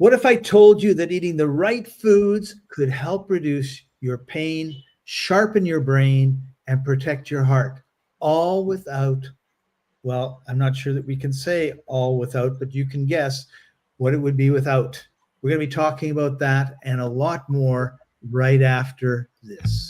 What if I told you that eating the right foods could help reduce your pain, sharpen your brain, and protect your heart, all without, well, I'm not sure that we can say all without, but you can guess what it would be without. We're going to be talking about that and a lot more right after this.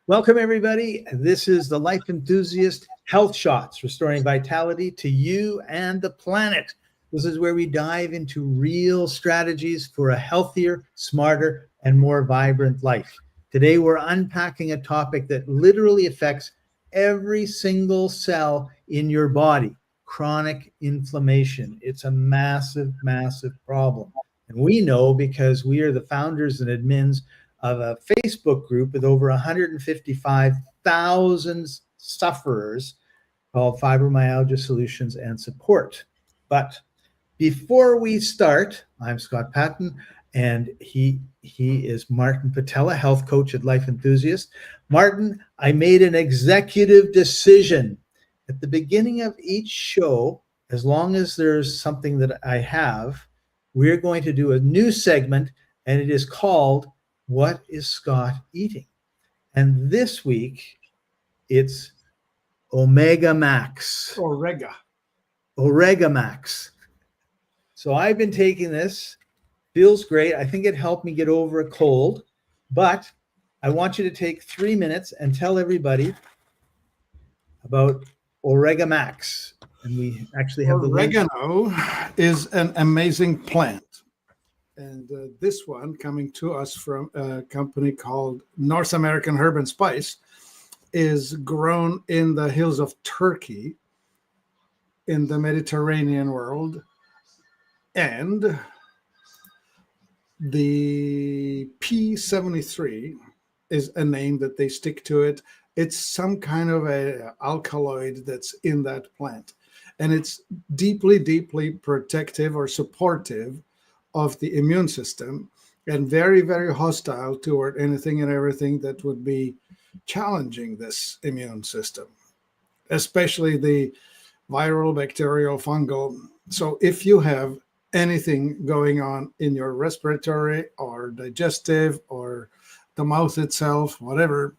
Welcome, everybody. This is the Life Enthusiast Health Shots, restoring vitality to you and the planet. This is where we dive into real strategies for a healthier, smarter, and more vibrant life. Today, we're unpacking a topic that literally affects every single cell in your body: chronic inflammation. It's a massive, massive problem. And we know because we are the founders and admins of a Facebook group with over 155,000 sufferers called Fibromyalgia Solutions and Support. But before we start, I'm Scott Patton, and he is Martin Patella, health coach at Life Enthusiast. Martin, I made an executive decision at the beginning of each show. As long as there's something that I have, we're going to do a new segment, and it is called What is Scott Eating? And this week, it's Omega Max. Orega Max. So I've been taking this. Feels great. I think it helped me get over a cold. But I want you to take 3 minutes and tell everybody about Orega Max. And we actually have oregano is an amazing plant. And this one, coming to us from a company called North American Herb and Spice, is grown in the hills of Turkey in the Mediterranean world. And the P73 is a name that they stick to it. It's some kind of a alkaloid that's in that plant. And it's deeply, deeply protective or supportive of the immune system, and very, very hostile toward anything and everything that would be challenging this immune system, especially the viral, bacterial, fungal. So if you have anything going on in your respiratory or digestive or the mouth itself, whatever,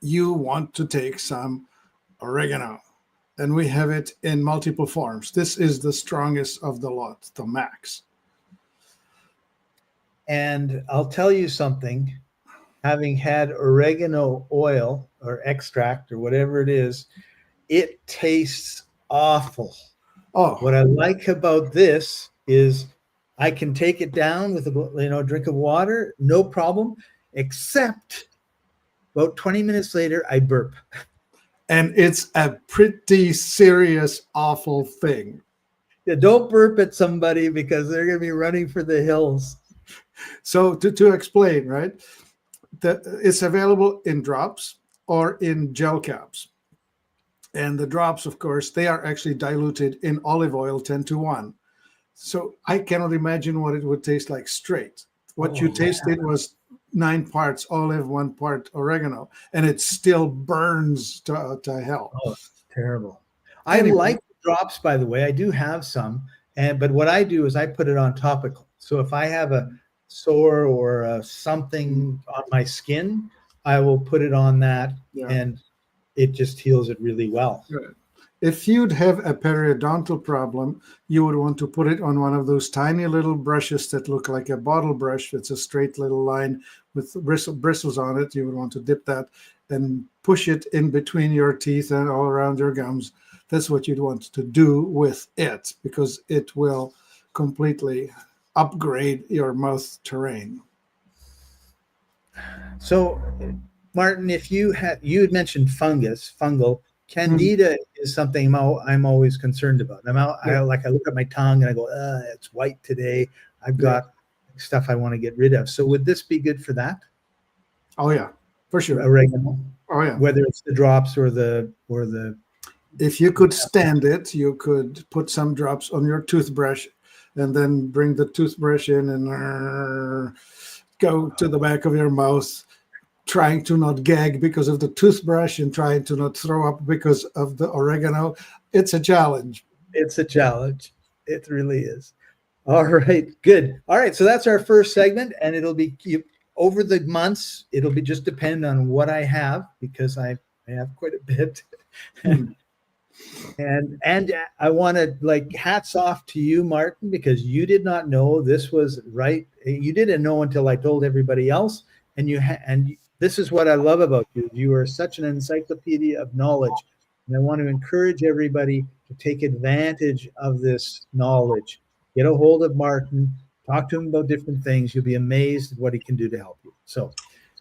you want to take some oregano. And we have it in multiple forms. This is the strongest of the lot, the Max. And I'll tell you something, having had oregano oil or extract or whatever it is, it tastes awful. Oh, what I like about this is I can take it down with a drink of water, no problem, except about 20 minutes later, I burp. And it's a pretty serious, awful thing. Yeah, don't burp at somebody because they're going to be running for the hills. So to explain, right, it's available in drops or in gel caps. And the drops, of course, they are actually diluted in olive oil 10:1. So I cannot imagine what it would taste like straight. What you tasted was 9 parts olive, 1 part oregano, and it still burns to hell. Oh, terrible. Anyway. I like drops, by the way. I do have some, but what I do is I put it on topical. So if I have a sore or something on my skin, I will put it on that, and it just heals it really well. Good. If you'd have a periodontal problem, you would want to put it on one of those tiny little brushes that look like a bottle brush. It's a straight little line with bristles on it. You would want to dip that and push it in between your teeth and all around your gums. That's what you'd want to do with it, because it will completely upgrade your mouth terrain. So, Martin, if you had mentioned fungal, candida is something I'm always concerned about. I look at my tongue and I go, it's white today. I've got stuff I want to get rid of. So would this be good for that? Oh yeah, for sure. Oregano. Oh yeah. Whether it's the drops or the If you could stand it, you could put some drops on your toothbrush and then bring the toothbrush in and go to the back of your mouth, trying to not gag because of the toothbrush and trying to not throw up because of the oregano. It's a challenge. It's a challenge. It really is. All right, good. All right, so that's our first segment, and it'll be over the months. It'll be just depend on what I have, because I have quite a bit. And I want to, like, hats off to you, Martin, because you did not know this was right. You didn't know until I told everybody else. And this is what I love about you. You are such an encyclopedia of knowledge. And I want to encourage everybody to take advantage of this knowledge. Get a hold of Martin, talk to him about different things. You'll be amazed at what he can do to help you. So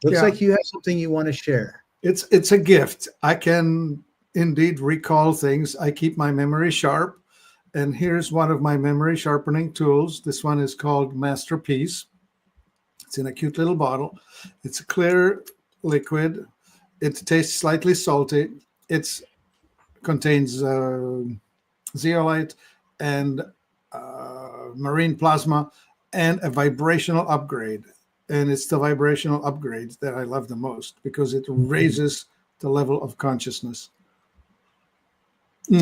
looks like you have something you want to share. It's a gift. I can indeed recall things. I keep my memory sharp. And here's one of my memory sharpening tools. This one is called Masterpiece. It's in a cute little bottle. It's a clear liquid. It tastes slightly salty. It contains zeolite and marine plasma and a vibrational upgrade. And it's the vibrational upgrade that I love the most, because it raises the level of consciousness. All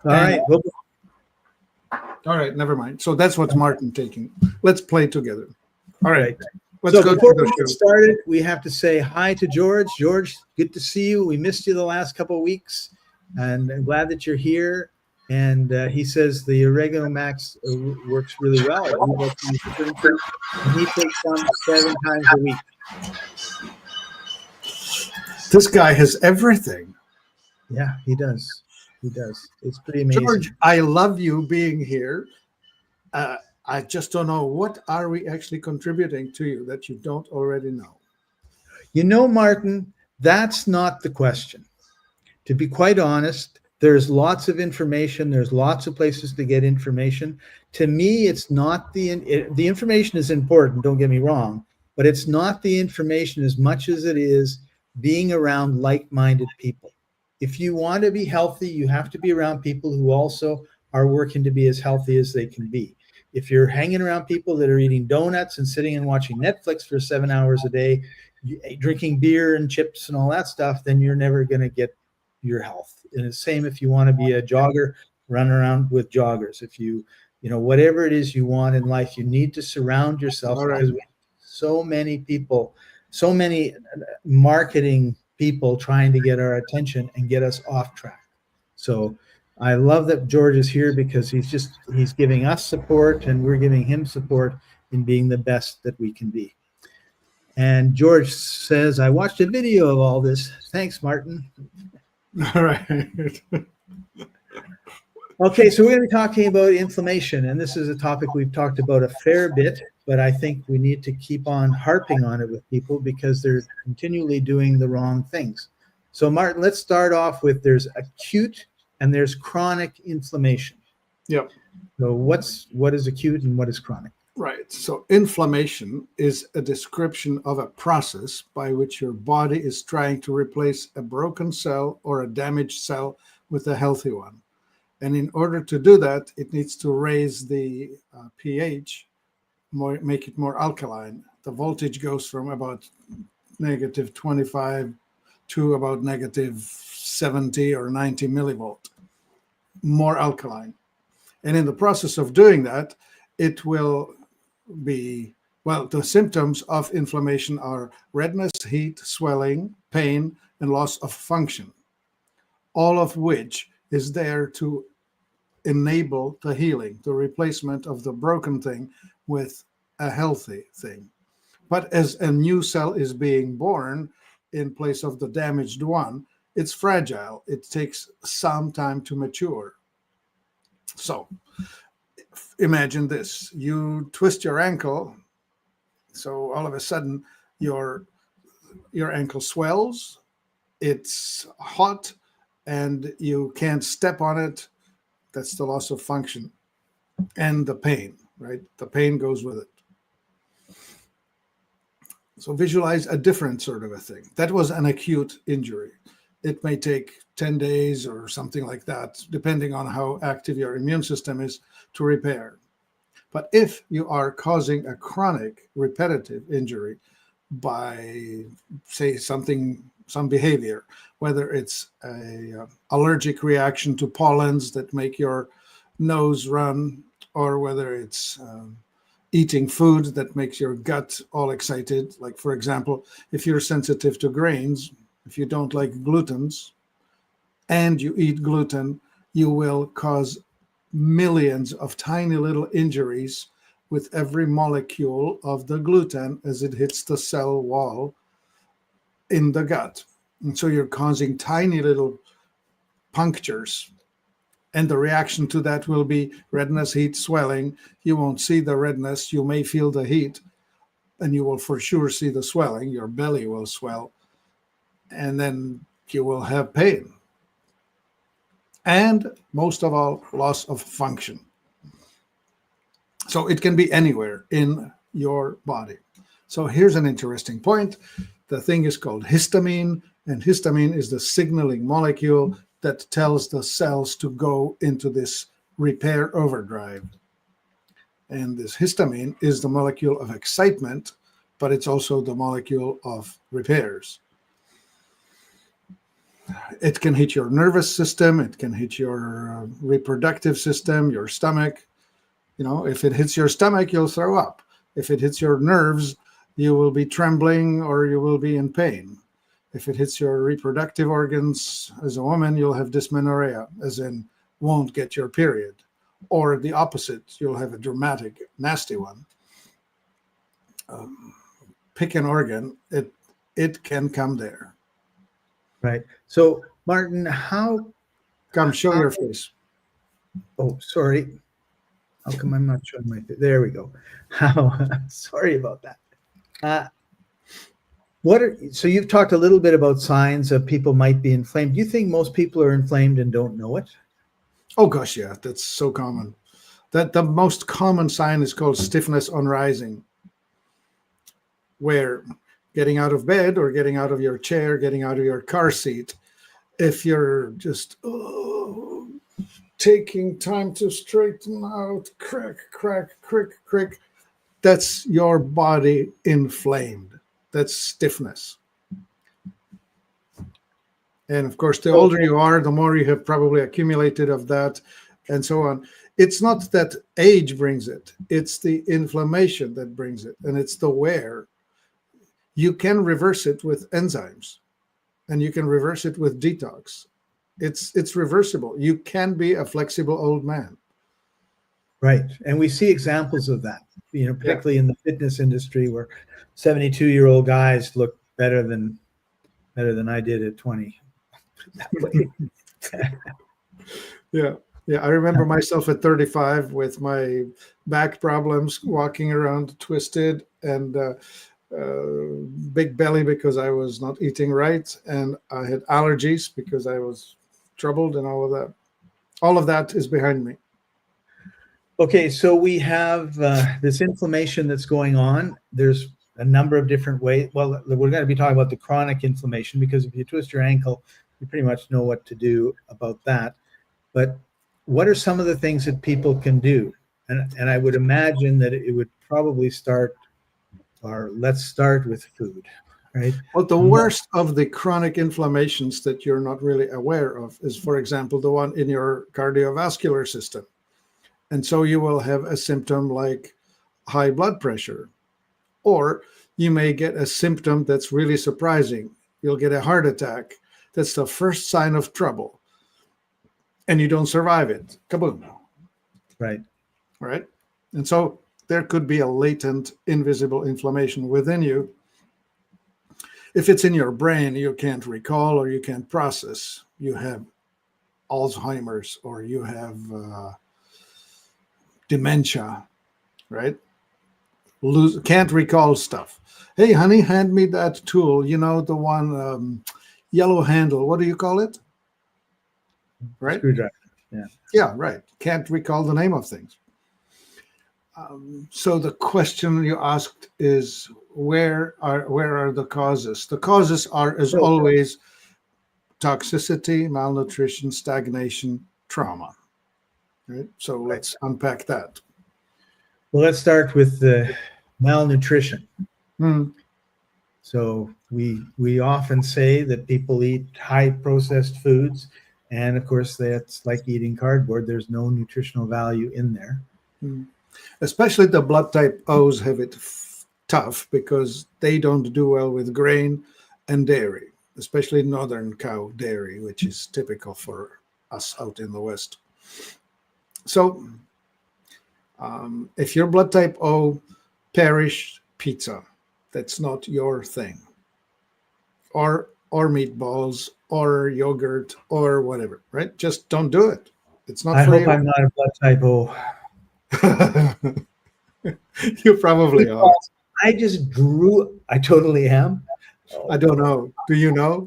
right. Well, all right, never mind. So that's what's Martin taking. Let's play together. All right. So before we get started, we have to say hi to George. George, good to see you. We missed you the last couple of weeks, and I'm glad that you're here. And he says the Oregano Max works really well. He takes some 7 times a week. This guy has everything. Yeah, he does. He does. It's pretty amazing. George, I love you being here. I just don't know, what are we actually contributing to you that you don't already know? You know, Martin, that's not the question. To be quite honest, there's lots of information. There's lots of places to get information. To me, it's not the information is important, don't get me wrong, but it's not the information as much as it is being around like-minded people. If you want to be healthy, you have to be around people who also are working to be as healthy as they can be. If you're hanging around people that are eating donuts and sitting and watching Netflix for 7 hours a day, drinking beer and chips and all that stuff, then you're never going to get your health. And the same if you want to be a jogger, run around with joggers. If you whatever it is you want in life, you need to surround yourself. Because we have so many people, so many marketing people trying to get our attention and get us off track. So I love that George is here, because he's giving us support, and we're giving him support in being the best that we can be. And George says, I watched a video of all this. Thanks, Martin. All right. Okay, so we're going to be talking about inflammation, and this is a topic we've talked about a fair bit, but I think we need to keep on harping on it with people, because they're continually doing the wrong things. So Martin, let's start off with, there's acute and there's chronic inflammation. Yep. So what is acute and what is chronic? Right. So inflammation is a description of a process by which your body is trying to replace a broken cell or a damaged cell with a healthy one. And in order to do that, it needs to raise the pH, make it more alkaline. The voltage goes from about -25 to about -70 or 90 millivolt, more alkaline. And in the process of doing that, it will be, well, the symptoms of inflammation are redness, heat, swelling, pain, and loss of function, all of which is there to enable the healing, the replacement of the broken thing with a healthy thing. But as a new cell is being born in place of the damaged one, it's fragile. It takes some time to mature. So imagine this: you twist your ankle, so all of a sudden your ankle swells, it's hot, and you can't step on it. That's the loss of function and the pain, right? The pain goes with it. So visualize a different sort of a thing. That was an acute injury. it may take 10 days or something like that, depending on how active your immune system is, to repair. But if you are causing a chronic repetitive injury by, say, some behavior, whether it's a allergic reaction to pollens that make your nose run, or whether it's eating food that makes your gut all excited. Like, for example, if you're sensitive to grains, if you don't like glutens and you eat gluten, you will cause millions of tiny little injuries with every molecule of the gluten as it hits the cell wall in the gut. And so you're causing tiny little punctures. And the reaction to that will be redness, heat, swelling. You won't see the redness. You may feel the heat, and you will for sure see the swelling. Your belly will swell, and then you will have pain. And most of all, loss of function. So it can be anywhere in your body. So here's an interesting point. The thing is called histamine, and histamine is the signaling molecule that tells the cells to go into this repair overdrive. And this histamine is the molecule of excitement, but it's also the molecule of repairs. It can hit your nervous system. It can hit your reproductive system, your stomach. You know, if it hits your stomach, you'll throw up. If it hits your nerves, you will be trembling or you will be in pain. If it hits your reproductive organs as a woman, you'll have dysmenorrhea, as in won't get your period. Or the opposite, you'll have a dramatic, nasty one. Pick an organ, it can come there. Right. So, Martin, Come, show your face. Oh, sorry. How come I'm not showing my face? There we go. Sorry about that. So you've talked a little bit about signs of people might be inflamed. Do you think most people are inflamed and don't know it? Oh gosh, yeah, that's so common. That the most common sign is called stiffness on rising, where getting out of bed or getting out of your chair, getting out of your car seat, if you're just taking time to straighten out, crack, crack, crick, crick, that's your body inflamed. That's stiffness. And of course, the older you are, the more you have probably accumulated of that, and so on. It's not that age brings it. It's the inflammation that brings it, and it's the wear. You can reverse it with enzymes, and you can reverse it with detox. It's reversible. You can be a flexible old man. Right. And we see examples of that, particularly in the fitness industry, where 72-year-old guys look better than I did at 20. Yeah. I remember myself at 35 with my back problems, walking around twisted, and big belly because I was not eating right, and I had allergies because I was troubled, and all of that. All of that is behind me. Okay, so we have this inflammation that's going on. There's a number of different ways. Well, we're going to be talking about the chronic inflammation, because if you twist your ankle, you pretty much know what to do about that. But what are some of the things that people can do? And I would imagine that it would probably let's start with food, right? Well, the worst of the chronic inflammations that you're not really aware of is, for example, the one in your cardiovascular system. And so you will have a symptom like high blood pressure, or you may get a symptom that's really surprising. You'll get a heart attack. That's the first sign of trouble. And you don't survive it. Kaboom. Right. Right. And so there could be a latent, invisible inflammation within you. If it's in your brain, you can't recall or you can't process. You have Alzheimer's, or you have dementia, right? Can't recall stuff. Hey, honey, hand me that tool. The one yellow handle. What do you call it? Right? Screwdriver. Yeah. Yeah, right. Can't recall the name of things. So the question you asked is, where are the causes? The causes are, as always, toxicity, malnutrition, stagnation, trauma. Right. So let's unpack that. Well, let's start with the malnutrition. Hmm. So we often say that people eat high processed foods, and of course that's like eating cardboard. There's no nutritional value in there. Hmm. Especially the blood type O's have it tough because they don't do well with grain and dairy, especially northern cow dairy, which is typical for us out in the West. So if your blood type O, perish pizza. That's not your thing. Or meatballs or yogurt or whatever, right? Just don't do it. It's not I for hope you. I'm not a blood type O. You probably are. I just grew. I totally am. I don't know. Do you know?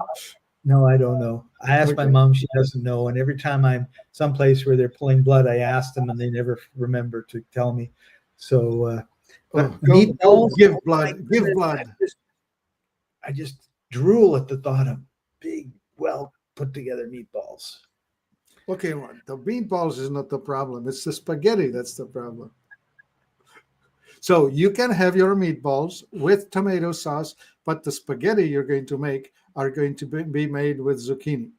No, I don't know. I asked my Okay. mom; she doesn't know. And every time I'm someplace where they're pulling blood, I ask them, and they never remember to tell me. So, Oh, but go meatballs, give oh my blood. Give goodness, blood. I just drool at the thought of big, well put together meatballs. Okay, well, the meatballs is not the problem. It's the spaghetti that's the problem. So you can have your meatballs with tomato sauce, but the spaghetti you're going to make are going to be made with zucchini,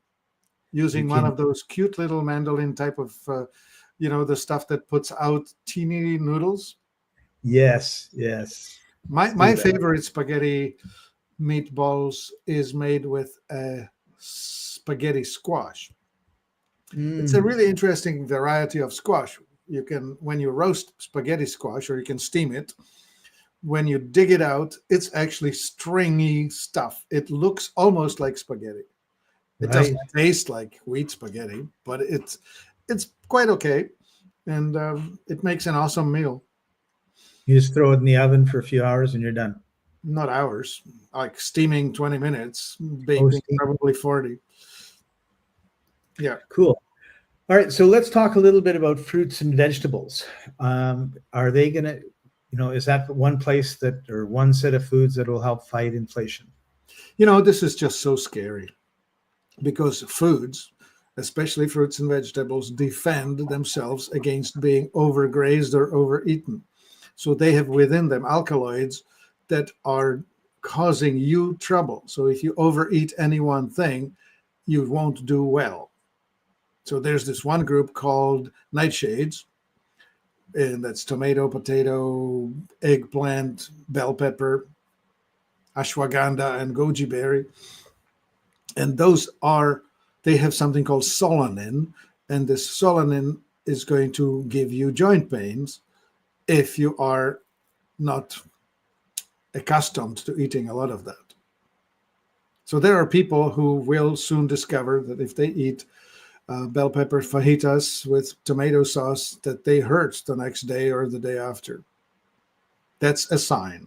using one Zucchini. of those cute little mandolin type of, the stuff that puts out teeny noodles. Yes, yes. My favorite spaghetti meatballs is made with a spaghetti squash. It's a Mm, really interesting variety of squash. You can, when you roast spaghetti squash, or you can steam it, when you dig it out, it's actually stringy stuff. It looks almost like spaghetti. It right. doesn't taste like wheat spaghetti, but it's quite okay, and it makes an awesome meal. You just throw it in the oven for a few hours and you're done. Not hours, like steaming 20 minutes, Oh, baking steam. probably 40. Yeah. Cool. All right, so let's talk a little bit about fruits and vegetables. Are they going to, is that one place that, or one set of foods that will help fight inflation? This is just so scary because foods, especially fruits and vegetables, defend themselves against being overgrazed or overeaten. So they have within them alkaloids that are causing you trouble. So if you overeat any one thing, you won't do well. So there's this one group called nightshades, and that's tomato, potato, eggplant, bell pepper, ashwagandha, and goji berry. And they have something called solanin, and this solanin is going to give you joint pains if you are not accustomed to eating a lot of that. So there are people who will soon discover that if they eat bell pepper fajitas with tomato sauce, that they hurt the next day or the day after. That's a sign.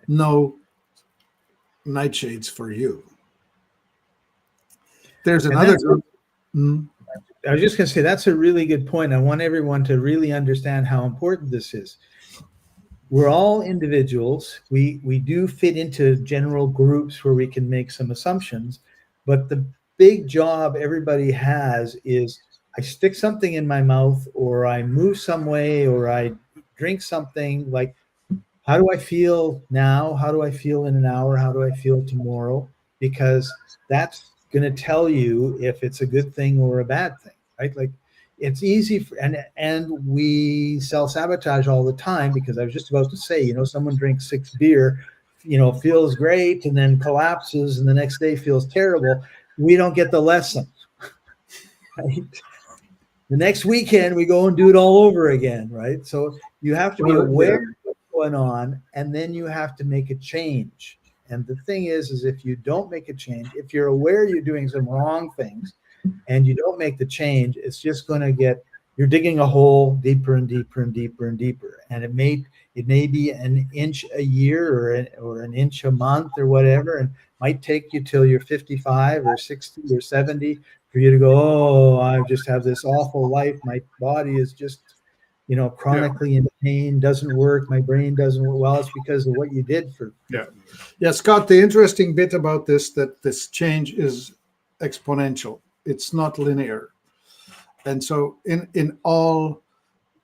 No nightshades for you. There's another group. I was just going to say, that's a really good point. I want everyone to really understand how important this is. We're all individuals. We do fit into general groups where we can make some assumptions, but the big job everybody has is I stick something in my mouth, or I move some way, or I drink something. Like, how do I feel now? How do I feel in an hour? How do I feel tomorrow? Because that's going to tell you if it's a good thing or a bad thing, right? Like, it's easy and we self-sabotage all the time, because I was just about to say, someone drinks 6 beer, feels great and then collapses and the next day feels terrible. We don't get the lesson, right? The next weekend we go and do it all over again, right? So you have to be aware of what's going on, and then you have to make a change. And the thing is if you don't make a change, if you're aware you're doing some wrong things and you don't make the change, it's just going to you're digging a hole deeper and deeper and deeper and deeper. And it may be an inch a year or an inch a month or whatever, and might take you till you're 55 or 60 or 70 for you to go, oh, I just have this awful life. My body is just, chronically in pain, doesn't work. My brain doesn't work. Well, it's because of what you did for. Yeah. Scott, the interesting bit about this, that this change is exponential. It's not linear. And so in all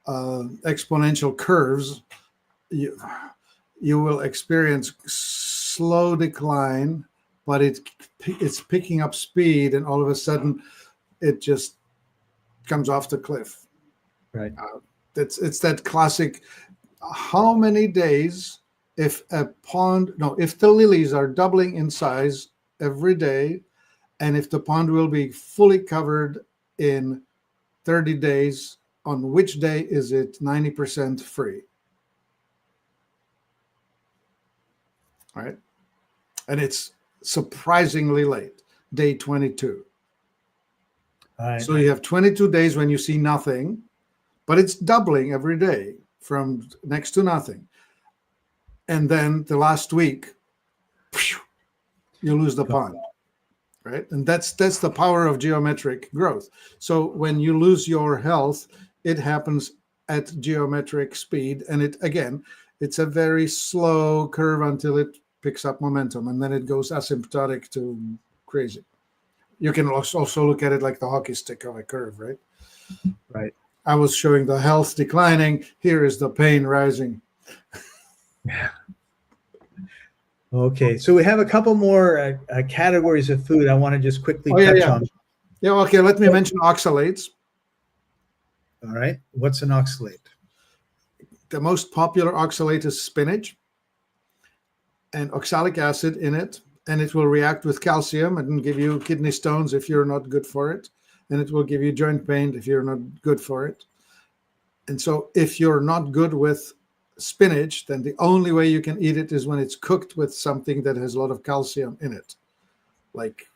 exponential curves, you will experience slow decline, but it's picking up speed, and all of a sudden it just comes off the cliff. Right. It's that classic. How many days if if the lilies are doubling in size every day, and if the pond will be fully covered in 30 days, on which day is it 90% free? All right. And it's surprisingly late, day 22. All right. So you have 22 days when you see nothing, but it's doubling every day from next to nothing. And then the last week, you lose the pond, right? And that's the power of geometric growth. So when you lose your health, it happens at geometric speed. And it's a very slow curve until it picks up momentum, and then it goes asymptotic to crazy. You can also look at it like the hockey stick of a curve, right? Right. I was showing the health declining. Here is the pain rising. Yeah. Okay, so we have a couple more categories of food I want to just quickly touch on. Yeah, okay, let me mention oxalates. All right, what's an oxalate? The most popular oxalate is spinach, and oxalic acid in it, and it will react with calcium and give you kidney stones if you're not good for it, and it will give you joint pain if you're not good for it. And so if you're not good with spinach, then the only way you can eat it is when it's cooked with something that has a lot of calcium in it, like,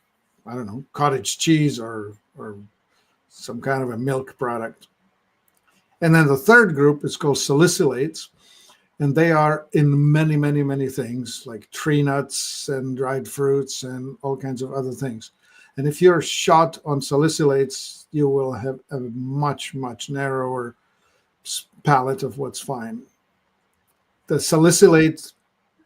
I don't know, cottage cheese or some kind of a milk product. And then the third group is called salicylates, and they are in many, many, many things, like tree nuts and dried fruits and all kinds of other things. And if you're shot on salicylates, you will have a much, much narrower palette of what's fine. The salicylate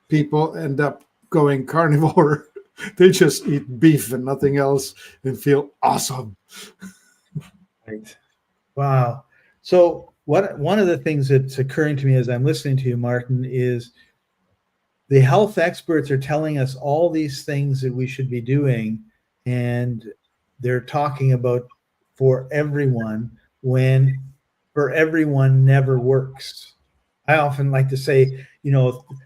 people end up going carnivore. They just eat beef and nothing else and feel awesome. Right. Wow. So one of the things that's occurring to me as I'm listening to you, Martin, is the health experts are telling us all these things that we should be doing, and they're talking about for everyone, when for everyone never works. I often like to say,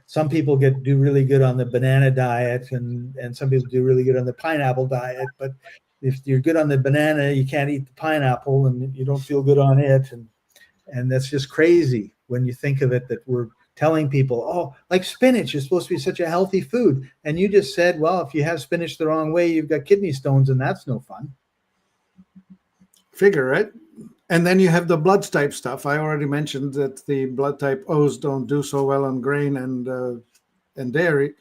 some people do really good on the banana diet, and some people do really good on the pineapple diet. But if you're good on the banana, you can't eat the pineapple, and you don't feel good on it. And that's just crazy when you think of it, that we're telling people, oh, like spinach is supposed to be such a healthy food. And you just said, well, if you have spinach the wrong way, you've got kidney stones, and that's no fun. Figure, right? And then you have the blood type stuff. I already mentioned that the blood type O's don't do so well on grain and dairy.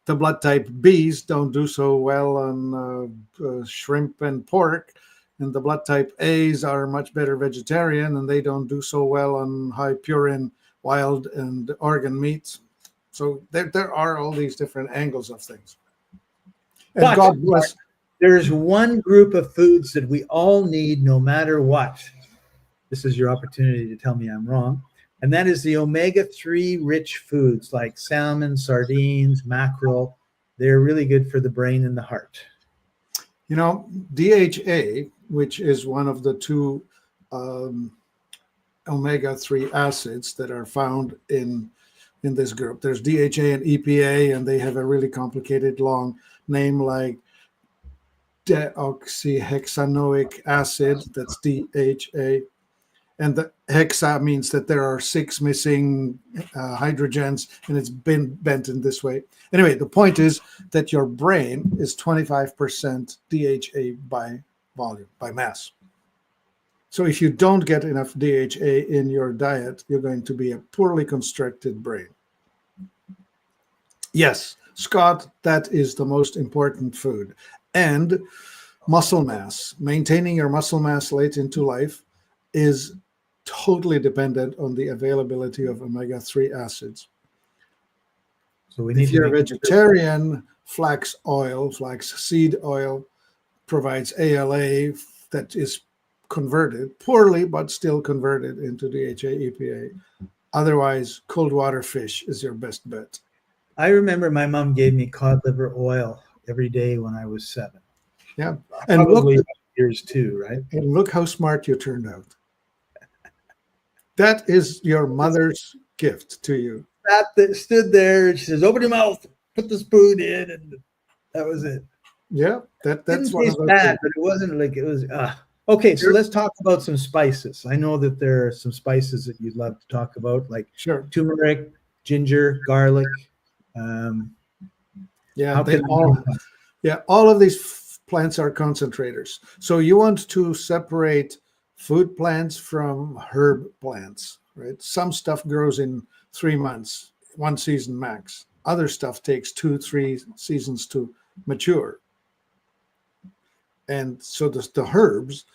The blood type B's don't do so well on shrimp and pork. And the blood type A's are much better vegetarian, and they don't do so well on high purine wild and organ meats. So there are all these different angles of things. And but God bless. There's one group of foods that we all need no matter what. This is your opportunity to tell me I'm wrong. And that is the omega-3 rich foods like salmon, sardines, mackerel. They're really good for the brain and the heart. DHA, which is one of the two omega-3 acids that are found in this group. There's DHA and EPA, and they have a really complicated long name like deoxyhexanoic acid. That's DHA. And the hexa means that there are 6 missing hydrogens, and it's been bent in this way. Anyway, the point is that your brain is 25% DHA by volume, by mass. So if you don't get enough DHA in your diet, you're going to be a poorly constructed brain. Yes, Scott, that is the most important food. And muscle mass, maintaining your muscle mass late into life is totally dependent on the availability of omega-3 acids. So if you're a vegetarian, flax seed oil provides ALA that is converted poorly, but still converted into DHA EPA. Otherwise, cold water fish is your best bet. I remember my mom gave me cod liver oil every day when I was 7. Yeah, and Probably years too, right? and look how smart you turned out. That is your mother's gift to you. That stood there. She says, "Open your mouth, put the spoon in," and that was it. Yeah, that's Didn't one of taste those bad, things. but it wasn't like it was. Okay, so let's talk about some spices. I know that there are some spices that you'd love to talk about, like Sure. turmeric, ginger, garlic. Um, Yeah, how can all of these plants are concentrators. So you want to separate food plants from herb plants, right? Some stuff grows in 3 months, 1 season max. Other stuff takes 2-3 seasons to mature. And so the herbs,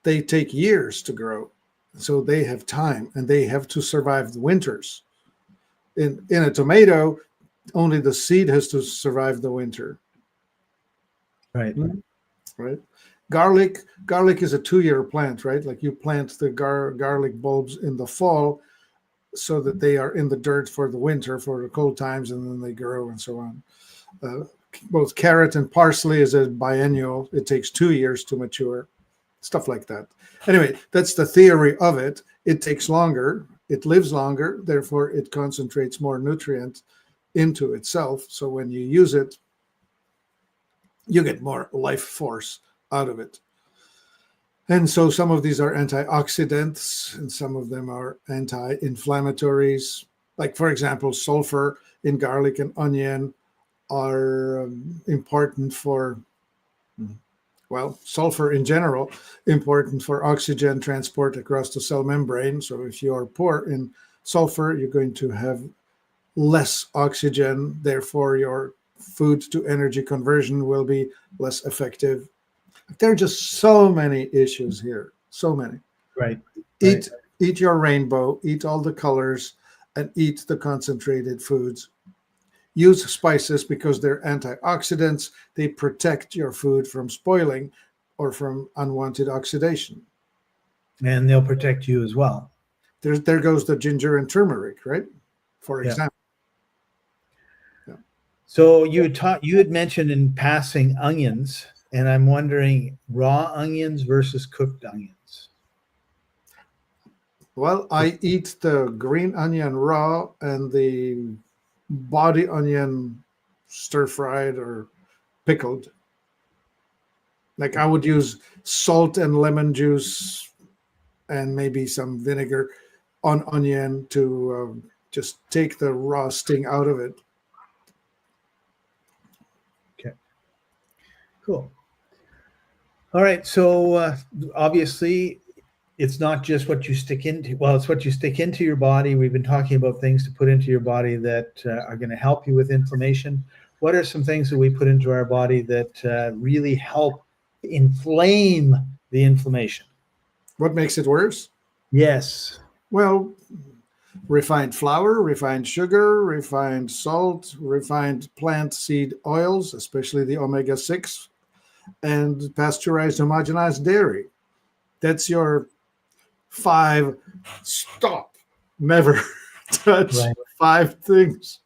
they take years to grow. So they have time and they have to survive the winters. In a tomato, only the seed has to survive the winter. Right. Right. Garlic is a 2-year plant, right? Like you plant the garlic bulbs in the fall so that they are in the dirt for the winter, for the cold times, and then they grow and so on. Both carrot and parsley is a biennial. It takes 2 years to mature, stuff like that. Anyway, that's the theory of it. It takes longer. It lives longer. Therefore, it concentrates more nutrient into itself. So when you use it, you get more life force out of it. And so some of these are antioxidants and some of them are anti-inflammatories. Like, for example, sulfur in garlic and onion are important for, well, sulfur in general, important for oxygen transport across the cell membrane. So if you are poor in sulfur, you're going to have less oxygen. Therefore, your food to energy conversion will be less effective. There are just so many issues here. So many. Right. Eat your rainbow, eat all the colors, and eat the concentrated foods. Use spices because they're antioxidants. They protect your food from spoiling or from unwanted oxidation. And they'll protect you as well. There goes the ginger and turmeric, right? For example. Yeah. So you had mentioned in passing onions, and I'm wondering raw onions versus cooked onions. Well, I eat the green onion raw and the body onion stir-fried or pickled. Like I would use salt and lemon juice and maybe some vinegar on onion to just take the raw sting out of it. Okay. Cool. All right. So obviously, it's not just what you stick into. Well, it's what you stick into your body. We've been talking about things to put into your body that are going to help you with inflammation. What are some things that we put into our body that really help inflame the inflammation? What makes it worse? Yes. Well, refined flour, refined sugar, refined salt, refined plant seed oils, especially the omega-6, and pasteurized homogenized dairy. That's your 5 stop, never touch 5 things.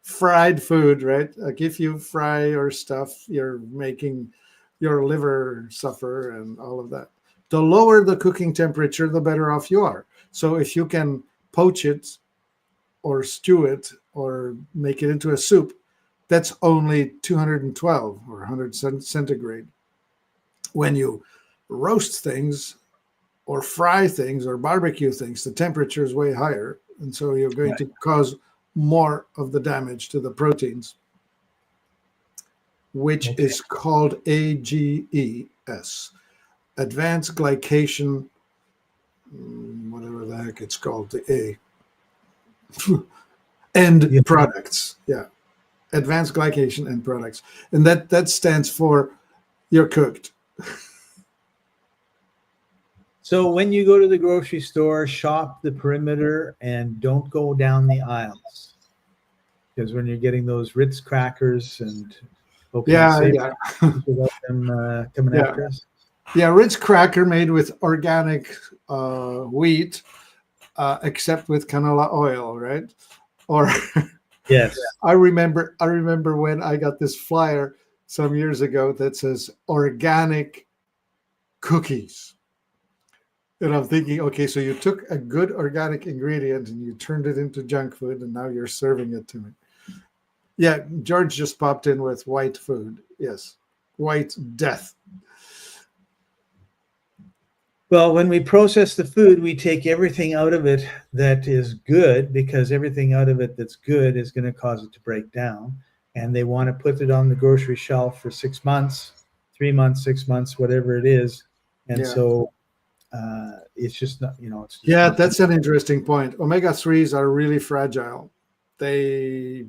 Fried food, right? Like if you fry your stuff, you're making your liver suffer and all of that. The lower the cooking temperature, the better off you are. So if you can poach it or stew it or make it into a soup, that's only 212 or 100 centigrade. When you roast things or fry things or barbecue things, the temperature is way higher. And so you're going to cause more of the damage to the proteins, which is called AGEs, advanced glycation, whatever the heck it's called, the A. End products. Yeah. Advanced glycation end products. And that stands for you're cooked. So when you go to the grocery store, shop the perimeter and don't go down the aisles. Because when you're getting those Ritz crackers and Okay, Yeah, save yeah, without them coming yeah, after us. yeah. Ritz cracker made with organic wheat, except with canola oil, right? Or Yes. I remember when I got this flyer some years ago that says organic cookies. And I'm thinking, okay, so you took a good organic ingredient and you turned it into junk food, and now you're serving it to me. Yeah, George just popped in with white food. Yes, white death. Well, when we process the food, we take everything out of it that is good, because everything out of it that's good is going to cause it to break down. And they want to put it on the grocery shelf for 6 months, 3 months, 6 months, whatever it is. And Yeah, so it's just not, it's just yeah, not good. that's an interesting point. Omega threes are really fragile. They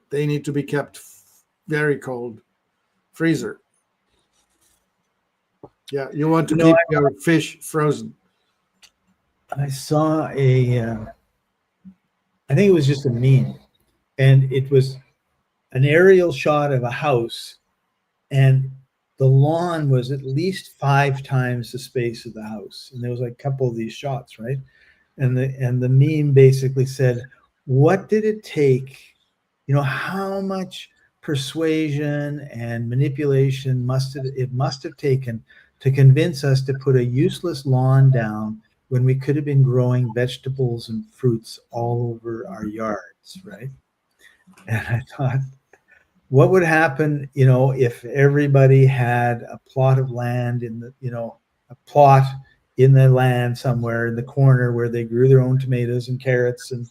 they need to be kept very cold, freezer. Yeah, you want to You know, keep your fish frozen. I saw I think it was just a meme, and it was an aerial shot of a house, and the lawn was at least 5 times the space of the house. And there was like a couple of these shots, right? And the meme basically said, what did it take? How much persuasion and manipulation must have taken to convince us to put a useless lawn down when we could have been growing vegetables and fruits all over our yards, right? And I thought, what would happen, if everybody had a plot of land a plot in the land somewhere in the corner where they grew their own tomatoes and carrots and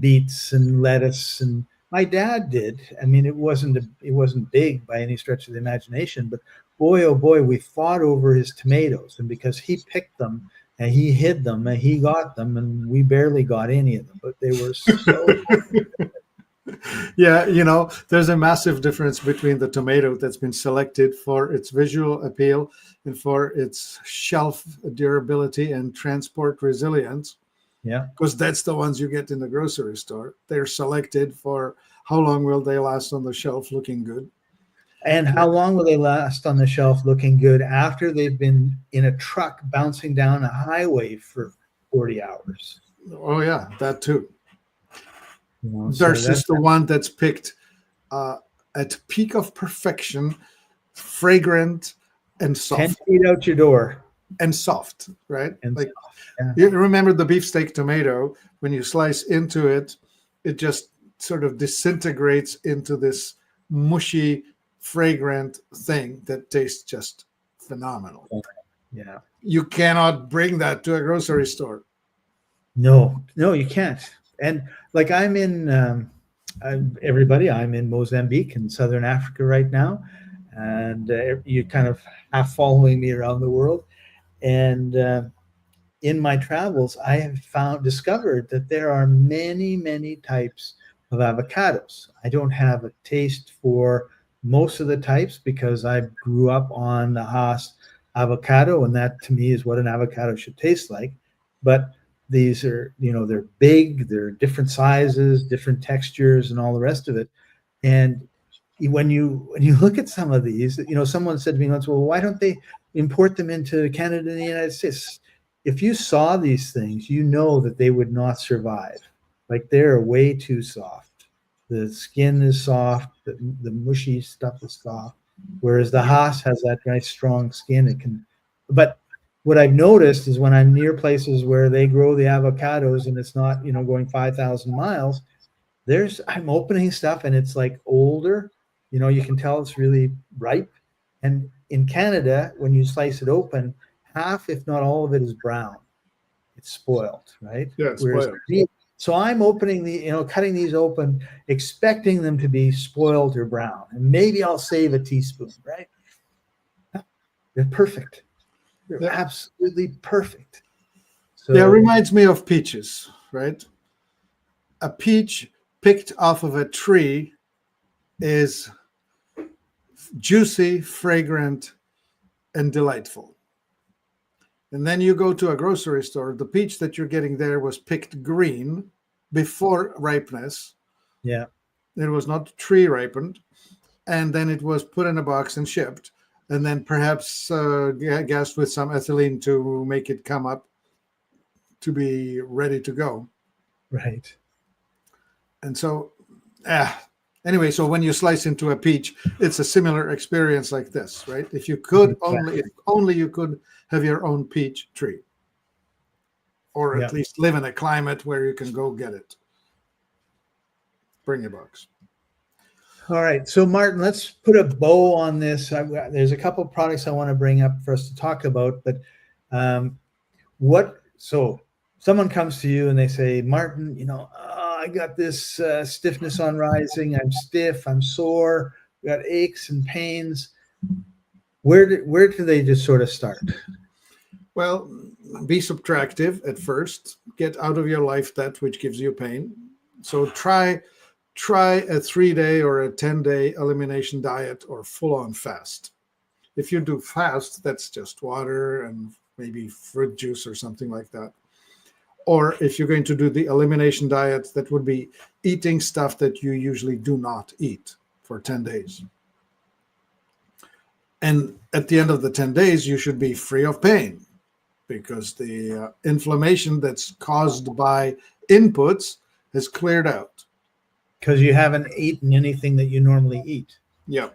beets and lettuce. And my dad did. I mean, it wasn't big by any stretch of the imagination, but boy, oh boy, we fought over his tomatoes. And because he picked them and he hid them and he got them, and we barely got any of them, but they were so. Yeah, there's a massive difference between the tomato that's been selected for its visual appeal and for its shelf durability and transport resilience, Yeah. because that's the ones you get in the grocery store. They're selected for how long will they last on the shelf looking good. And how long will they last on the shelf looking good after they've been in a truck bouncing down a highway for 40 hours? Oh, yeah, that too. So that's Versus the one that's picked uh, at peak of perfection, fragrant and 10 soft. feet out your door. And soft, right? And Like, yeah. you remember the beefsteak tomato, when you slice into it, it just sort of disintegrates into this mushy, fragrant thing that tastes just phenomenal. Yeah. You cannot bring that to a grocery store. No, you can't. And like I'm in Mozambique in southern Africa right now. And you're kind of half following me around the world. And in my travels, I have discovered that there are many, many types of avocados. I don't have a taste for most of the types because I grew up on the Haas avocado, and that to me is what an avocado should taste like. But these are, they're big, they're different sizes, different textures, and all the rest of it. And when you look at some of these, someone said to me once, well, why don't they import them into Canada and the United States? If you saw these things, you know that they would not survive. Like, they're way too soft. The skin is soft, the mushy stuff is soft, whereas the Haas has that nice strong skin. But what I've noticed is when I'm near places where they grow the avocados and it's not, going 5,000 miles, I'm opening stuff and it's like older. You can tell it's really ripe. And in Canada, when you slice it open, half, if not all of it, is brown. It's spoiled, right? Yeah, Whereas spoiled. so I'm opening cutting these open, expecting them to be spoiled or brown, and maybe I'll save a teaspoon, right? They're perfect. They're Yeah, absolutely perfect. yeah, it So reminds me of peaches, right? A peach picked off of a tree is juicy, fragrant, and delightful. And then you go to a grocery store, the peach that you're getting there was picked green before ripeness. yeah, It was not tree ripened. and then it was put in a box and shipped, and then perhaps gassed with some ethylene to make it come up to be ready to go. Right. And so, anyway, so when you slice into a peach, it's a similar experience like this, right? If you could only, if only you could have your own peach tree, or at least live in a climate where you can go get it. Bring your box. All right. So, Martin, let's put a bow on this. There's a couple of products I want to bring up for us to talk about, but so someone comes to you and they say, Martin, I got this stiffness on rising. I'm stiff. I'm sore. I got aches and pains. Where do they just sort of start? Well, be subtractive at first. Get out of your life that which gives you pain. So try a 3-day or a 10-day elimination diet or full-on fast. If you do fast, that's just water and maybe fruit juice or something like that. Or if you're going to do the elimination diet, that would be eating stuff that you usually do not eat for 10 days. And at the end of the 10 days, you should be free of pain, because the inflammation that's caused by inputs has cleared out. Because you haven't eaten anything that you normally eat. Yeah.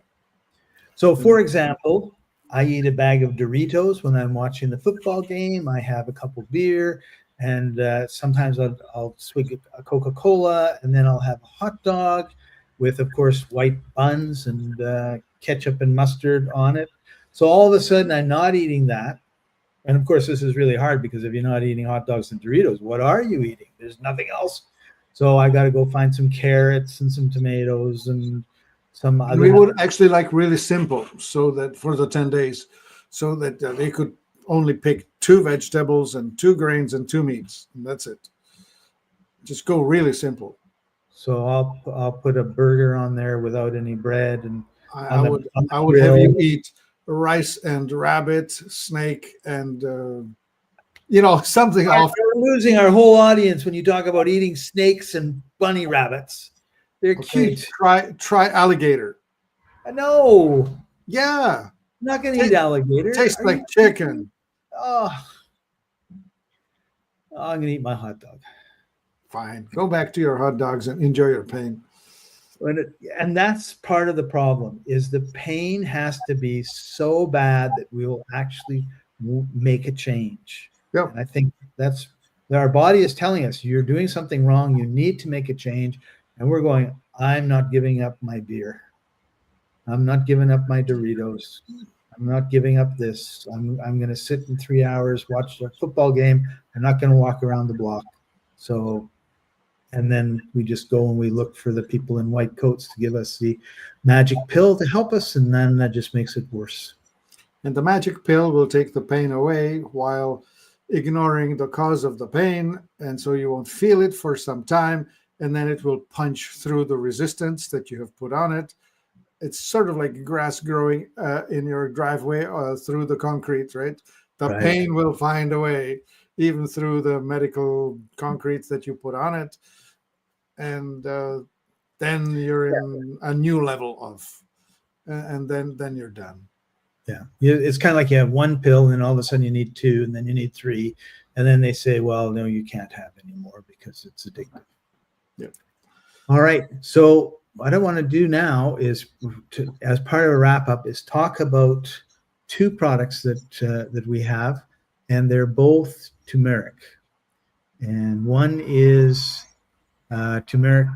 So, for example, I eat a bag of Doritos when I'm watching the football game. I have a couple beer, and sometimes I'll swig a Coca-Cola, and then I'll have a hot dog with, of course, white buns and ketchup and mustard on it. So all of a sudden, I'm not eating that. And of course, this is really hard, because if you're not eating hot dogs and Doritos, what are you eating? There's nothing else. So I got to go find some carrots and some tomatoes and some other. We would actually like really simple, so that for the 10 days, so that they could only pick 2 vegetables and 2 grains and 2 meats. And that's it. Just go really simple. So I'll put a burger on there without any bread, and I would have you eat rice and rabbit, snake, and something off. We're losing our whole audience when you talk about eating snakes and bunny rabbits. They're cute. Try alligator. No. Yeah. I'm not going to eat alligator. Tastes like chicken. Oh, I'm going to eat my hot dog. Fine. Go back to your hot dogs and enjoy your pain. And that's part of the problem, is the pain has to be so bad that we will actually make a change. Yep. And I think that's our body is telling us, you're doing something wrong. You need to make a change. And we're going, I'm not giving up my beer. I'm not giving up my Doritos. I'm not giving up this. I'm going to sit in 3 hours, watch a football game. I'm not going to walk around the block. So, and then we just go and we look for the people in white coats to give us the magic pill to help us. And then that just makes it worse. And the magic pill will take the pain away while ignoring the cause of the pain. And so you won't feel it for some time. And then it will punch through the resistance that you have put on it. It's sort of like grass growing in your driveway through the concrete, right? The pain will find a way, even through the medical concrete that you put on it. And then you're in a new level of, and then you're done. Yeah. It's kind of like you have one pill, and then all of a sudden you need 2, and then you need 3. And then they say, well, no, you can't have any more because it's addictive. Yep. All right. So what I want to do now is, as part of a wrap up, is talk about 2 products that we have, and they're both turmeric. And one is Turmeric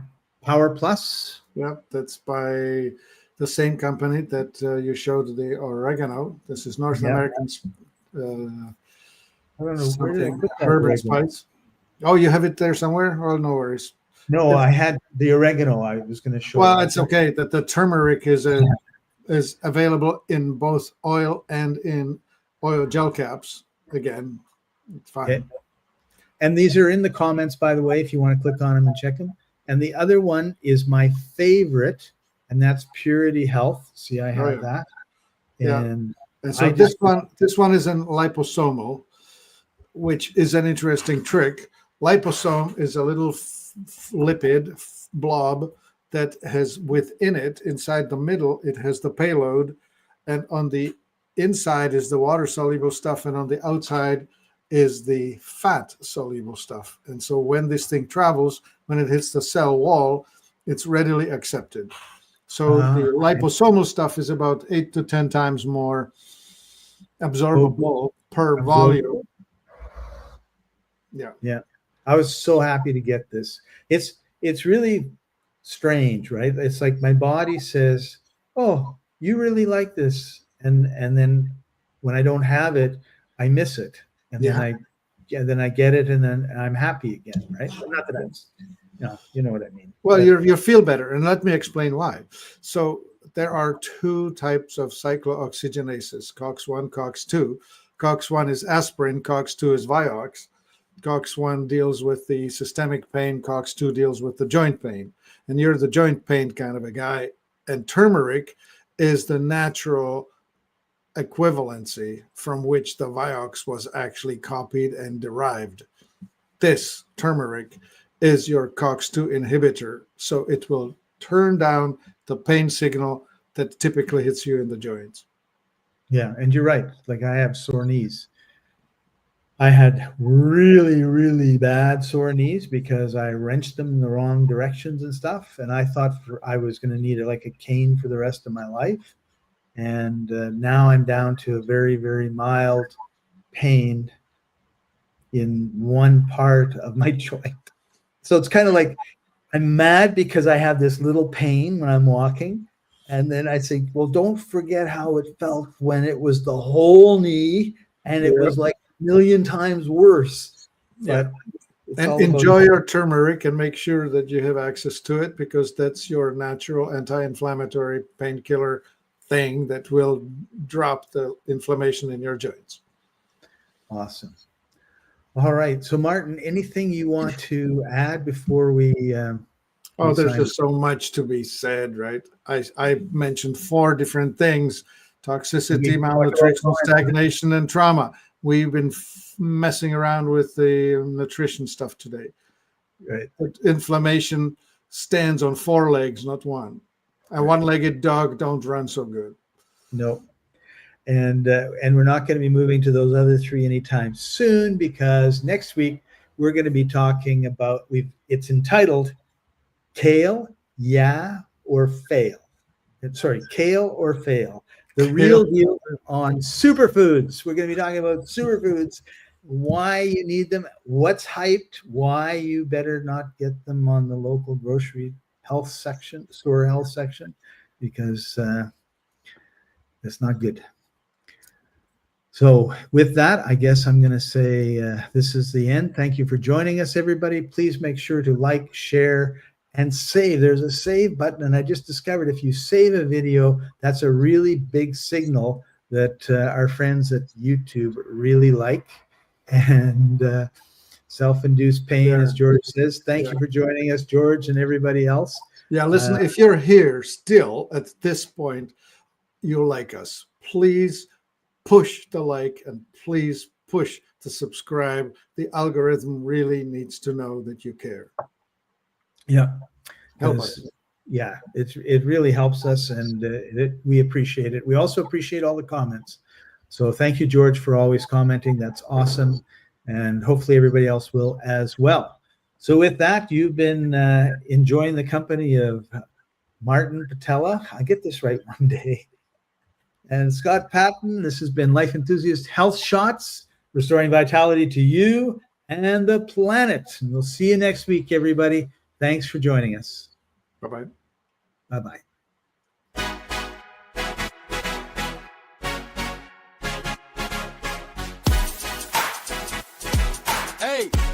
Power Plus. Yep, that's by the same company that you showed the oregano. This is North American I don't know where did I put that herb and oregano? spice. Oh, you have it there somewhere? Oh, no worries. No, I had the oregano. I was going to show. Well, it's okay that the turmeric is available in both oil and in oil gel caps. Again, it's fine. Okay. And these are in the comments, by the way, if you want to click on them and check them. And the other one is my favorite, and that's Purity Health. See, I have that. And so this one is in liposomal, which is an interesting trick. Liposome is a little lipid blob that has within it, inside the middle, it has the payload, and on the inside is the water soluble stuff, and on the outside is the fat soluble stuff. And so when this thing travels, when it hits the cell wall, it's readily accepted. So the liposomal stuff is about 8 to 10 times more absorbable per volume. Yeah. I was so happy to get this. It's really strange, right? It's like my body says, "Oh, you really like this," and then when I don't have it, I miss it, and then I get it, and then I'm happy again, right? But not that I'm, you know what I mean. Well, you feel better, and let me explain why. So there are two types of cyclooxygenases: COX-1, COX-2. COX-1 is aspirin, COX-2 is Vioxx. COX-1 deals with the systemic pain, COX-2 deals with the joint pain. And you're the joint pain kind of a guy. And turmeric is the natural equivalency from which the Vioxx was actually copied and derived. This turmeric is your COX-2 inhibitor, so it will turn down the pain signal that typically hits you in the joints. Yeah, and you're right. Like I have sore knees. I had really, really bad sore knees because I wrenched them in the wrong directions and stuff. And I thought I was going to need like a cane for the rest of my life. And now I'm down to a very, very mild pain in one part of my joint. So it's kind of like I'm mad because I have this little pain when I'm walking. And then I say, well, don't forget how it felt when it was the whole knee and it was like a million times worse. But and enjoy your turmeric and make sure that you have access to it, because that's your natural anti-inflammatory painkiller thing that will drop the inflammation in your joints. Awesome. All right. So, Martin, anything you want to add before we there's just so much to be said, right? I mentioned 4 different things: toxicity, malnutrition, stagnation, and trauma. We've been messing around with the nutrition stuff today. Right. But inflammation stands on 4 legs, not one. A one-legged dog don't run so good. No. And we're not going to be moving to those other 3 anytime soon, because next week we're going to be talking about, it's entitled Kale, Yeah, or Fail. Sorry, Kale or Fail. The real deal on superfoods. We're going to be talking about superfoods, why you need them, what's hyped, why you better not get them on the local grocery health section, store health section, because it's not good. So with that, I guess I'm going to say this is the end. Thank you for joining us, everybody. Please make sure to like, share, and save. There's a save button, and I just discovered if you save a video, that's a really big signal that our friends at YouTube really like. And self-induced pain, as George says. Thank you for joining us, George, and everybody else. Yeah, listen, if you're here still at this point, you like us. Please push the like, and please push the subscribe. The algorithm really needs to know that you care. Yeah. Help us. Yeah, it really helps us, and we appreciate it. We also appreciate all the comments. So thank you, George, for always commenting. That's awesome. And hopefully everybody else will as well. So with that, you've been enjoying the company of Martin Patella. I get this right one day. And Scott Patton. This has been Life Enthusiast Health Shots, restoring vitality to you and the planet. And we'll see you next week, everybody. Thanks for joining us. Bye-bye. Bye-bye. Hey!